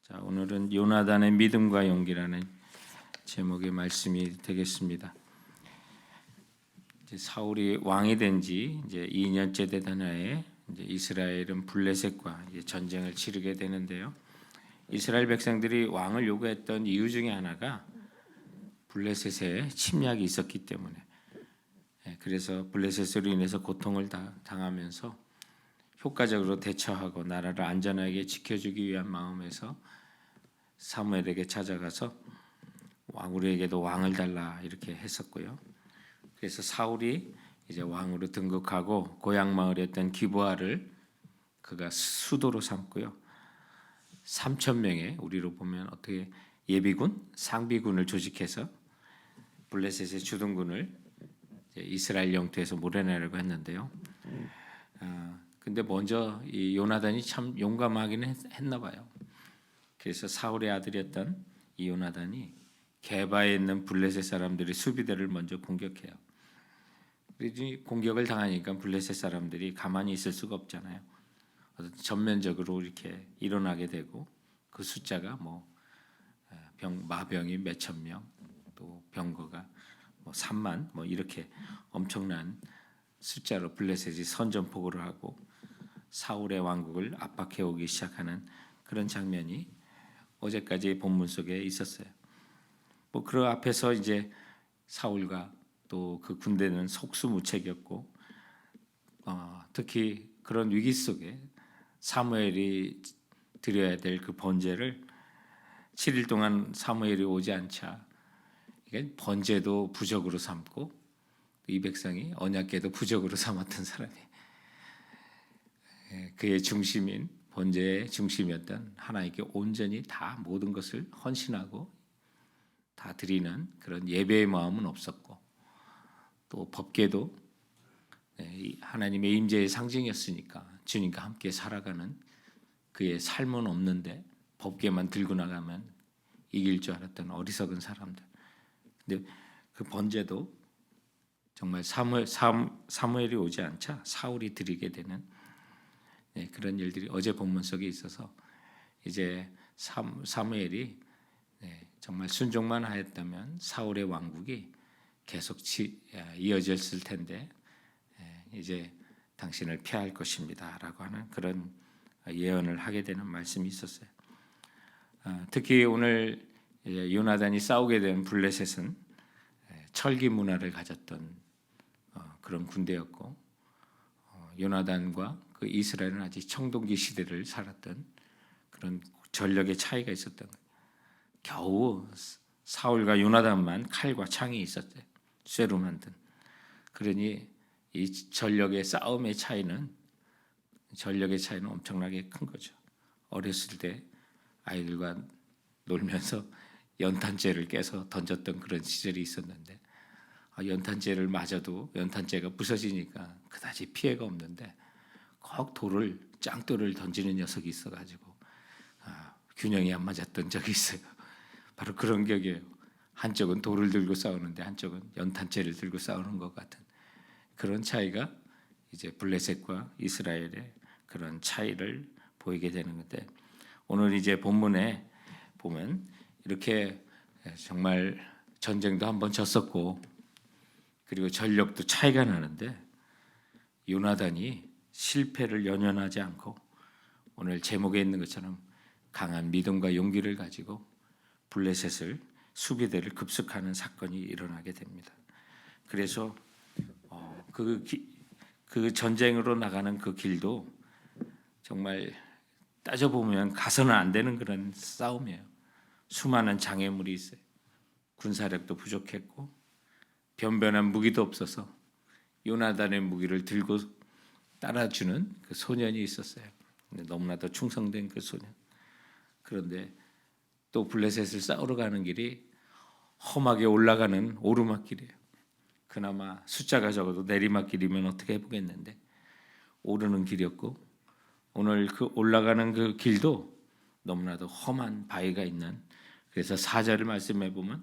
자, 오늘은 요나단의 믿음과 용기라는 제목의 말씀이 되겠습니다. 이제 사울이 왕이 된 지 이제 2년째 되던 해에 이제 이스라엘은 블레셋과 이제 전쟁을 치르게 되는데요. 이스라엘 백성들이 왕을 요구했던 이유 중에 하나가 블레셋에 침략이 있었기 때문에, 그래서 블레셋으로 인해서 고통을 당하면서 효과적으로 대처하고 나라를 안전하게 지켜주기 위한 마음에서 사무엘에게 찾아가서 우리에게도 왕을 달라 이렇게 했었고요. 그래서 사울이 이제 왕으로 등극하고 고향 마을이었던 기브아를 그가 수도로 삼고요. 3천 명의 우리로 보면 어떻게 예비군, 상비군을 조직해서 블레셋의 주둔군을 이스라엘 영토에서 몰아내려고 했는데요. 근데 먼저 이 요나단이 참 용감하긴 했나 봐요. 그래서 사울의 아들이었던 이 요나단이 게바에 있는 블레셋 사람들의 수비대를 먼저 공격해요. 그래서 공격을 당하니까 블레셋 사람들이 가만히 있을 수가 없잖아요. 전면적으로 이렇게 일어나게 되고 그 숫자가 마병이 몇천 명, 또 병거가 3만 이렇게 엄청난 숫자로 블레셋이 선전포고를 하고 사울의 왕국을 압박해 오기 시작하는 그런 장면이 어제까지 본문 속에 있었어요. 그 앞에서 이제 사울과 또 그 군대는 속수무책이었고, 특히 그런 위기 속에 사무엘이 드려야 될 그 번제를 7일 동안 사무엘이 오지 않자 이게 번제도 부적으로 삼고 이 백성이 언약궤도 부적으로 삼았던 사람이, 그의 중심인 번제의 중심이었던 하나님께 온전히 다 모든 것을 헌신하고 다 드리는 그런 예배의 마음은 없었고, 또 법궤도 하나님의 임재의 상징이었으니까 주님과 함께 살아가는 그의 삶은 없는데 법궤만 들고 나가면 이길 줄 알았던 어리석은 사람들. 근데 그 번제도 정말 사무엘이 오지 않자 사울이 드리게 되는 그런 일들이 어제 본문 속에 있어서 이제 사무엘이 정말 순종만 하였다면 사울의 왕국이 계속 이어졌을 텐데 이제 당신을 피할 것입니다라고 하는 그런 예언을 하게 되는 말씀이 있었어요. 특히 오늘 요나단이 싸우게 된 블레셋은 철기 문화를 가졌던 그런 군대였고, 요나단과 그 이스라엘은 아직 청동기 시대를 살았던 그런 전력의 차이가 있었던 거예요. 겨우 사울과 요나단만 칼과 창이 있었대요. 쇠로 만든. 그러니 이 전력의 싸움의 차이는 엄청나게 큰 거죠. 어렸을 때 아이들과 놀면서 연탄재를 깨서 던졌던 그런 시절이 있었는데, 연탄재를 맞아도 연탄재가 부서지니까 그다지 피해가 없는데 꼭 짱돌을 던지는 녀석이 있어가지고 균형이 안 맞았던 적이 있어요. 바로 그런 격이에요. 한쪽은 돌을 들고 싸우는데 한쪽은 연탄재를 들고 싸우는 것 같은 그런 차이가 이제 블레셋과 이스라엘의 그런 차이를 보이게 되는 건데, 오늘 이제 본문에 보면 이렇게 정말 전쟁도 한번 졌었고 그리고 전력도 차이가 나는데 요나단이 실패를 연연하지 않고 오늘 제목에 있는 것처럼 강한 믿음과 용기를 가지고 블레셋을 수비대를 급습하는 사건이 일어나게 됩니다. 그래서 그 전쟁으로 나가는 그 길도 정말 따져보면 가서는 안 되는 그런 싸움이에요. 수많은 장애물이 있어요. 군사력도 부족했고 변변한 무기도 없어서 요나단의 무기를 들고 따라주는 그 소년이 있었어요. 근데 너무나도 충성된 그 소년. 그런데 또 블레셋을 싸우러 가는 길이 험하게 올라가는 오르막길이에요. 그나마 숫자가 적어도 내리막길이면 어떻게 해보겠는데 오르는 길이었고, 오늘 그 올라가는 그 길도 너무나도 험한 바위가 있는, 그래서 4절 말씀해 보면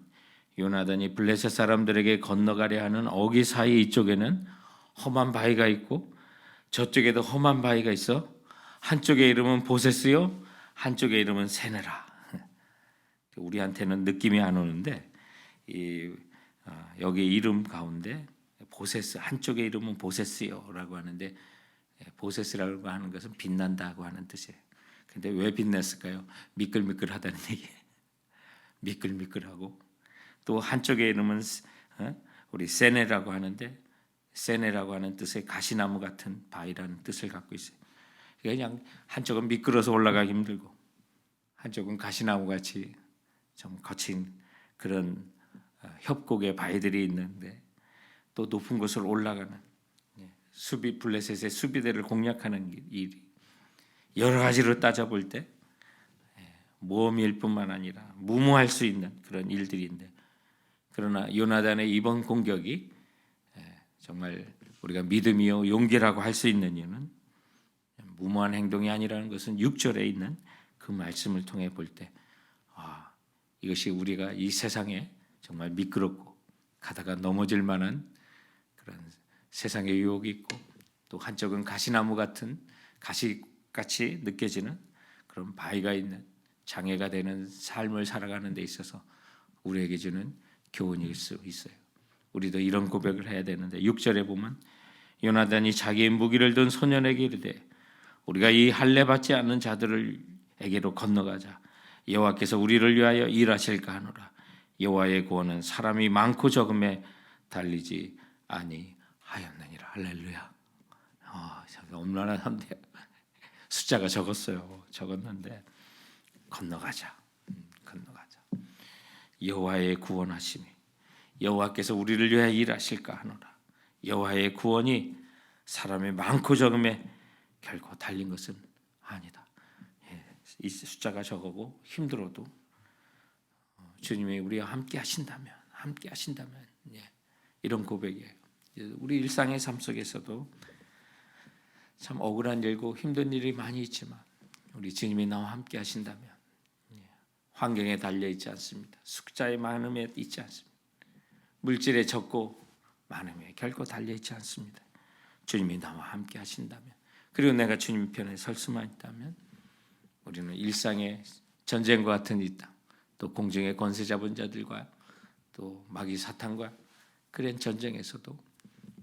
요나단이 블레셋 사람들에게 건너가려 하는 어기 사이 이쪽에는 험한 바위가 있고 저쪽에도 험한 바위가 있어 한쪽의 이름은 보세스요 한쪽의 이름은 세네라. 우리한테는 느낌이 안 오는데 여기 이름 가운데 보세스, 한쪽의 이름은 보세스요라고 하는데 보세스라고 하는 것은 빛난다고 하는 뜻이에요. 근데 왜 빛났을까요? 미끌미끌하다는 얘기예요. 미끌미끌하고 또 한쪽의 이름은 우리 세네라고 하는데 세네라고 하는 뜻의 가시나무 같은 바위라는 뜻을 갖고 있어요. 그냥 한쪽은 미끄러서 올라가기 힘들고 한쪽은 가시나무 같이 좀 거친 그런 협곡의 바위들이 있는데 또 높은 곳을 올라가는 수비 블레셋의 수비대를 공략하는 일이 여러 가지로 따져볼 때 모험일 뿐만 아니라 무모할 수 있는 그런 일들인데 그러나 요나단의 이번 공격이 정말 우리가 믿음이요 용기라고 할 수 있는 이유는 무모한 행동이 아니라는 것은 6절에 있는 그 말씀을 통해 볼 때 이것이 우리가 이 세상에 정말 미끄럽고 가다가 넘어질 만한 그런 세상의 유혹이 있고 또 한쪽은 가시나무 같은 가시같이 느껴지는 그런 바위가 있는 장애가 되는 삶을 살아가는 데 있어서 우리에게 주는 교훈일 수 있어요. 우리도 이런 고백을 해야 되는데 6절에 보면 요나단이 자기의 무기를 든 소년에게 이르되 우리가 이 할례 받지 않는 자들에게로 건너가자. 여호와께서 우리를 위하여 일하실까 하노라. 여호와의 구원은 사람이 많고 적음에 달리지 아니하였느니라. 할렐루야. 얼마나 한데 숫자가 적었는데 건너가자. 여호와의 구원하심이 여호와께서 우리를 위하여 일하실까 하노라. 여호와의 구원이 사람이 많고 적음에 결코 달린 것은 아니다. 이 숫자가 적고 힘들어도 주님이 우리와 함께 하신다면 이런 고백이에요. 우리 일상의 삶 속에서도 참 억울한 일고 힘든 일이 많이 있지만 우리 주님이 나와 함께 하신다면 환경에 달려있지 않습니다. 숫자의 많음에 있지 않습니다. 물질에 적고 많음에 결코 달려있지 않습니다. 주님이 나와 함께 하신다면 그리고 내가 주님 편에 설 수만 있다면 우리는 일상의 전쟁과 같은 이 땅, 또 공중의 권세 잡은 자들과 또 마귀 사탄과 그런 전쟁에서도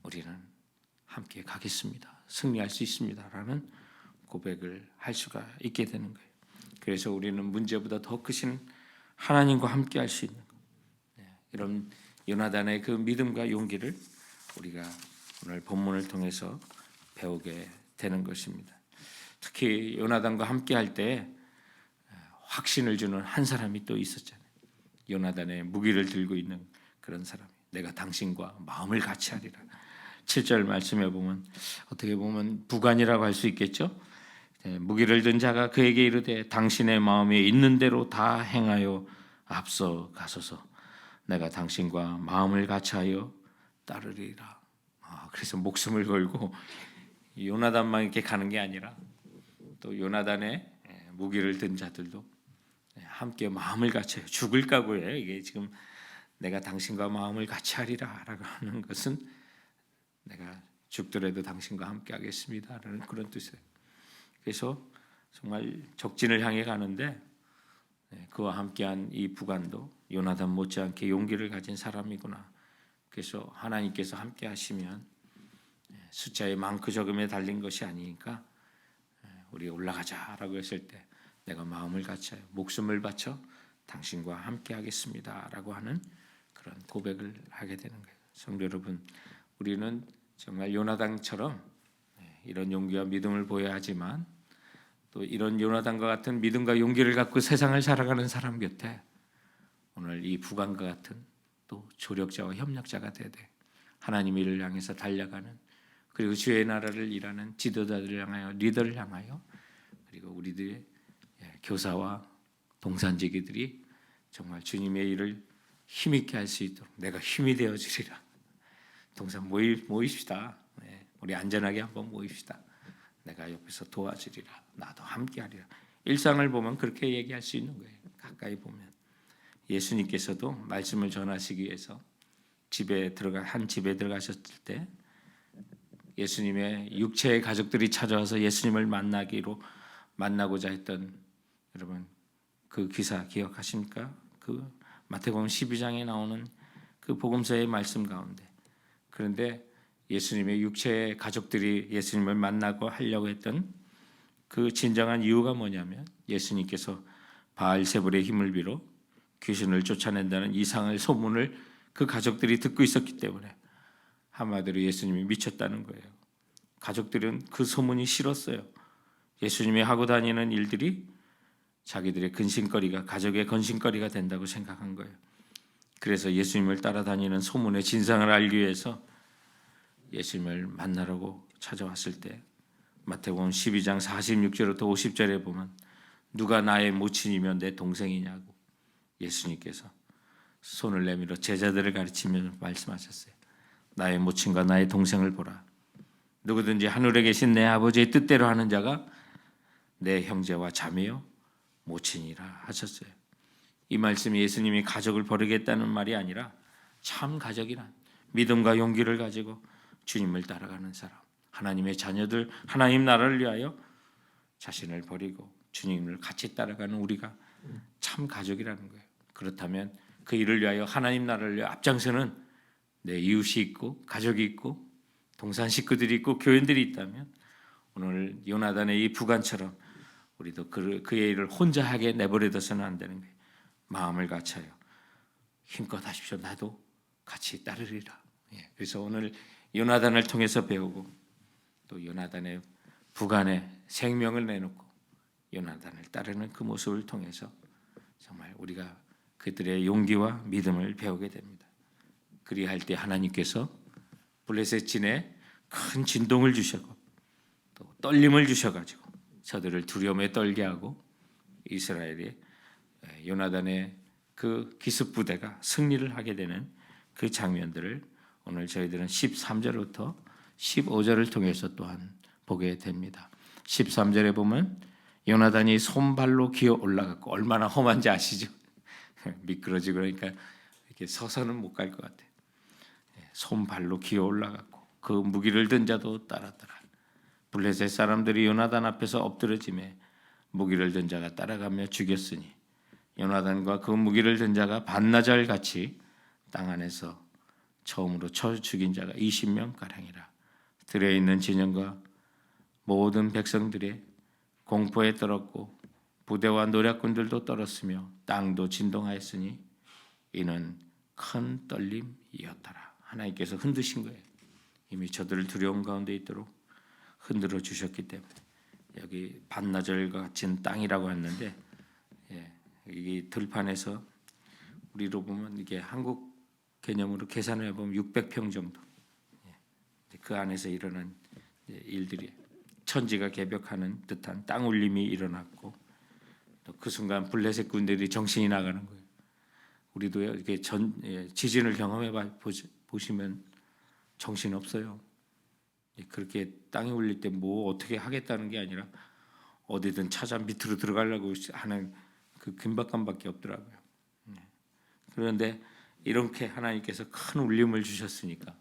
우리는 함께 가겠습니다. 승리할 수 있습니다라는 고백을 할 수가 있게 되는 거예요. 그래서 우리는 문제보다 더 크신 하나님과 함께 할 수 있는 이런 요나단의 그 믿음과 용기를 우리가 오늘 본문을 통해서 배우게 되는 것입니다. 특히 요나단과 함께 할 때 확신을 주는 한 사람이 또 있었잖아요. 요나단의 무기를 들고 있는 그런 사람이 내가 당신과 마음을 같이 하리라. 7절 말씀에 보면 어떻게 보면 부관이라고 할 수 있겠죠. 무기를 든 자가 그에게 이르되 당신의 마음에 있는 대로 다 행하여 앞서 가소서. 내가 당신과 마음을 같이하여 따르리라. 그래서 목숨을 걸고 요나단만 이렇게 가는 게 아니라 또 요나단의 무기를 든 자들도 함께 마음을 같이해요. 죽을 각오예요. 이게 지금 내가 당신과 마음을 같이하리라라고 하는 것은 내가 죽더라도 당신과 함께 하겠습니다라는 그런 뜻이에요. 그래서 정말 적진을 향해 가는데 그와 함께한 이 부관도 요나단 못지않게 용기를 가진 사람이구나. 그래서 하나님께서 함께 하시면 숫자의 많고 적음에 달린 것이 아니니까 우리 올라가자라고 했을 때 내가 마음을 같이 목숨을 바쳐 당신과 함께 하겠습니다라고 하는 그런 고백을 하게 되는 거예요. 성도 여러분, 우리는 정말 요나단처럼 이런 용기와 믿음을 보여야 하지만 또 이런 요나단과 같은 믿음과 용기를 갖고 세상을 살아가는 사람 곁에 오늘 이 부관과 같은 또 조력자와 협력자가 되되 하나님 일을 향해서 달려가는 그리고 주의 나라를 일하는 지도자들을 향하여 리더를 향하여 그리고 우리들의 교사와 동산지기들이 정말 주님의 일을 힘있게 할 수 있도록 내가 힘이 되어주리라. 동산 모입시다. 우리 안전하게 한번 모입시다. 내가 옆에서 도와주리라. 나도 함께하리라. 일상을 보면 그렇게 얘기할 수 있는 거예요. 가까이 보면 예수님께서도 말씀을 전하시기 위해서 한 집에 들어가셨을 때 예수님의 육체의 가족들이 찾아와서 예수님을 만나고자 했던 여러분 그 기사 기억하십니까? 그 마태복음 12장에 나오는 그 복음서의 말씀 가운데. 그런데 예수님의 육체의 가족들이 예수님을 만나고 하려고 했던 그 진정한 이유가 뭐냐면 예수님께서 바알세불의 힘을 빌어 귀신을 쫓아낸다는 이상한 소문을 그 가족들이 듣고 있었기 때문에 한마디로 예수님이 미쳤다는 거예요. 가족들은 그 소문이 싫었어요. 예수님이 하고 다니는 일들이 자기들의 근심거리가 가족의 건심거리가 된다고 생각한 거예요. 그래서 예수님을 따라다니는 소문의 진상을 알기 위해서 예수님을 만나려고 찾아왔을 때 마태복음 12장 46절부터 50절에 보면 누가 나의 모친이며 내 동생이냐고 예수님께서 손을 내밀어 제자들을 가르치며 말씀하셨어요. 나의 모친과 나의 동생을 보라. 누구든지 하늘에 계신 내 아버지의 뜻대로 하는 자가 내 형제와 자매요 모친이라 하셨어요. 이 말씀이 예수님이 가족을 버리겠다는 말이 아니라 참 가족이란 믿음과 용기를 가지고 주님을 따라가는 사람, 하나님의 자녀들, 하나님 나라를 위하여 자신을 버리고 주님을 같이 따라가는 우리가 참 가족이라는 거예요. 그렇다면 그 일을 위하여 하나님 나라를 위하여 앞장서는 내 이웃이 있고 가족이 있고 동산 식구들이 있고 교인들이 있다면 오늘 요나단의 이 부관처럼 우리도 그의 일을 혼자 하게 내버려둬서는 안 되는 거예요. 마음을 갖춰요. 힘껏 하십시오. 나도 같이 따르리라. 그래서 오늘 요나단을 통해서 배우고 또 요나단의 부관의 생명을 내놓고 요나단을 따르는 그 모습을 통해서 정말 우리가 그들의 용기와 믿음을 배우게 됩니다. 그리할 때 하나님께서 블레셋 진에 큰 진동을 주셨고 또 떨림을 주셔가지고 저들을 두려움에 떨게 하고 이스라엘의 요나단의 그 기습 부대가 승리를 하게 되는 그 장면들을 오늘 저희들은 13절부터 15절을 통해서 또한 보게 됩니다. 13절에 보면 요나단이 손발로 기어 올라갔고 얼마나 험한지 아시죠? 미끄러지고 그러니까 이렇게 서서는 못 갈 것 같아요. 손발로 기어 올라갔고 그 무기를 든 자도 따랐더라. 블레셋 사람들이 요나단 앞에서 엎드러짐에 무기를 든 자가 따라가며 죽였으니 요나단과 그 무기를 든 자가 반나절 같이 땅 안에서 처음으로 쳐 죽인 자가 20명 가량이라. 들에 있는 진영과 모든 백성들의 공포에 떨었고 부대와 노략군들도 떨었으며 땅도 진동하였으니 이는 큰 떨림이었더라. 하나님께서 흔드신 거예요. 이미 저들을 두려움 가운데 있도록 흔들어 주셨기 때문에 여기 반나절과 같은 땅이라고 했는데 이 들판에서 우리로 보면 이게 한국 개념으로 계산을 해보면 600평 정도. 그 안에서 일어난 일들이 천지가 개벽하는 듯한 땅 울림이 일어났고 또 그 순간 블레셋 군대들이 정신이 나가는 거예요. 우리도 이렇게 지진을 경험해 보시면 정신 없어요. 그렇게 땅이 울릴 때 뭐 어떻게 하겠다는 게 아니라 어디든 찾아 밑으로 들어가려고 하는 그 긴박감밖에 없더라고요. 그런데 이렇게 하나님께서 큰 울림을 주셨으니까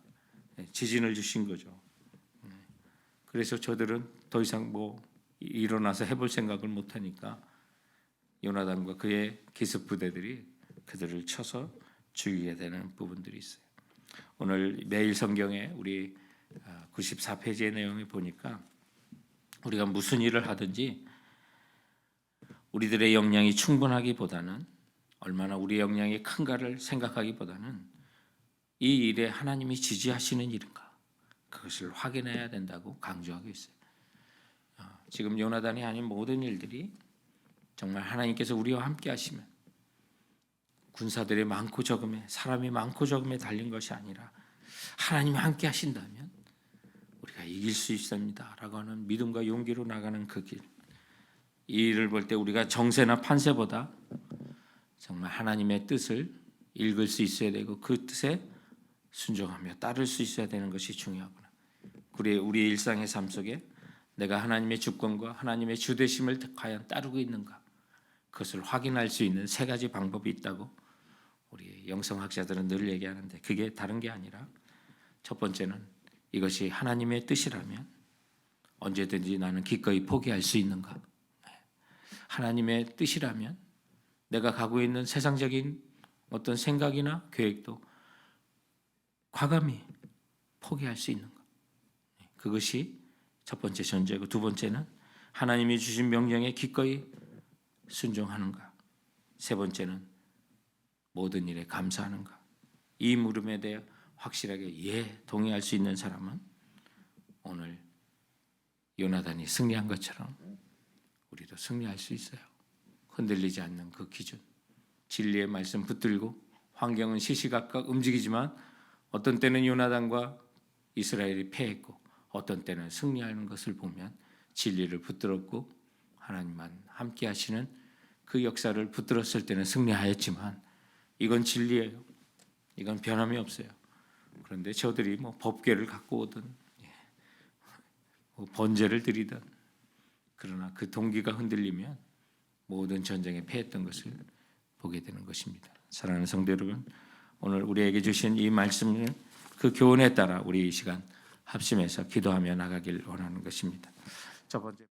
지진을 주신 거죠. 그래서 저들은 더 이상 뭐 일어나서 해볼 생각을 못하니까 요나단과 그의 기습 부대들이 그들을 쳐서 죽이게 되는 부분들이 있어요. 오늘 매일 성경에 우리 94페이지의 내용을 보니까 우리가 무슨 일을 하든지 우리들의 역량이 충분하기보다는 얼마나 우리의 역량이 큰가를 생각하기보다는 이 일에 하나님이 지지하시는 일인가 그것을 확인해야 된다고 강조하고 있어요. 지금 요나단이 아닌 모든 일들이 정말 하나님께서 우리와 함께 하시면 군사들이 많고 적음에 사람이 많고 적음에 달린 것이 아니라 하나님이 함께 하신다면 우리가 이길 수 있습니다 라고 하는 믿음과 용기로 나가는 그 길, 이 일을 볼 때 우리가 정세나 판세보다 정말 하나님의 뜻을 읽을 수 있어야 되고 그 뜻에 순종하며 따를 수 있어야 되는 것이 중요하구나. 우리의 일상의 삶 속에 내가 하나님의 주권과 하나님의 주되심을 과연 따르고 있는가 그것을 확인할 수 있는 세 가지 방법이 있다고 우리 영성학자들은 늘 얘기하는데 그게 다른 게 아니라 첫 번째는 이것이 하나님의 뜻이라면 언제든지 나는 기꺼이 포기할 수 있는가. 하나님의 뜻이라면 내가 가고 있는 세상적인 어떤 생각이나 계획도 과감히 포기할 수 있는 것. 그것이 첫 번째 전제고, 두 번째는 하나님이 주신 명령에 기꺼이 순종하는가. 세 번째는 모든 일에 감사하는가. 이 물음에 대해 확실하게 동의할 수 있는 사람은 오늘 요나단이 승리한 것처럼 우리도 승리할 수 있어요. 흔들리지 않는 그 기준, 진리의 말씀 붙들고, 환경은 시시각각 움직이지만 어떤 때는 요나단과 이스라엘이 패했고 어떤 때는 승리하는 것을 보면 진리를 붙들었고 하나님만 함께 하시는 그 역사를 붙들었을 때는 승리하였지만 이건 진리예요. 이건 변함이 없어요. 그런데 저들이 법궤를 갖고 오든 번제를 드리든, 그러나 그 동기가 흔들리면 모든 전쟁에 패했던 것을 보게 되는 것입니다. 사랑하는 성도 여러분, 오늘 우리에게 주신 이 말씀은 그 교훈에 따라 우리 이 시간 합심해서 기도하며 나가길 원하는 것입니다. 첫 번째